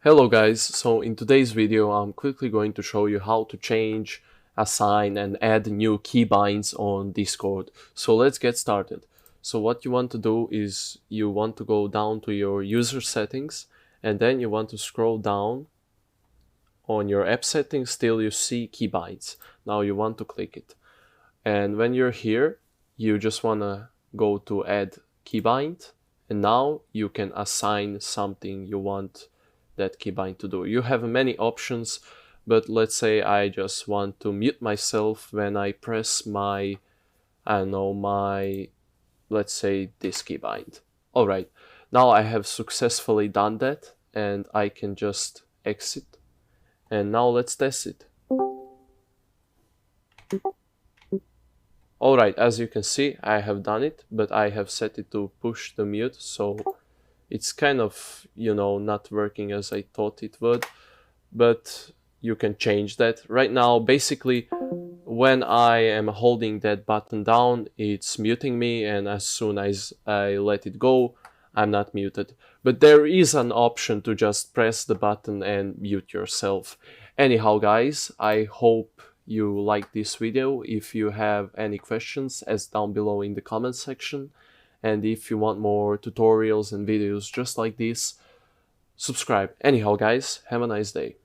Hello guys, so in today's video I'm quickly going to show you how to change, assign and add new keybinds on Discord. So let's get started. So what you want to do is you want to go down to your user settings and then you want to scroll down on your app settings till you see keybinds. Now you want to click it. And when you're here, you just want to go to add keybind and now you can assign something you want that keybind to do. You have many options, but let's say I just want to mute myself when I press my, let's say this keybind. Alright, now I have successfully done that and I can just exit. And now let's test it. Alright, as you can see, I have done it, but I have set it to push the mute, so it's kind of, not working as I thought it would, but you can change that. Right now, basically, when I am holding that button down, it's muting me, and as soon as I let it go, I'm not muted. But there is an option to just press the button and mute yourself. Anyhow, guys, I hope you like this video. If you have any questions, ask down below in the comment section. And if you want more tutorials and videos just like this, subscribe. Anyhow, guys, have a nice day.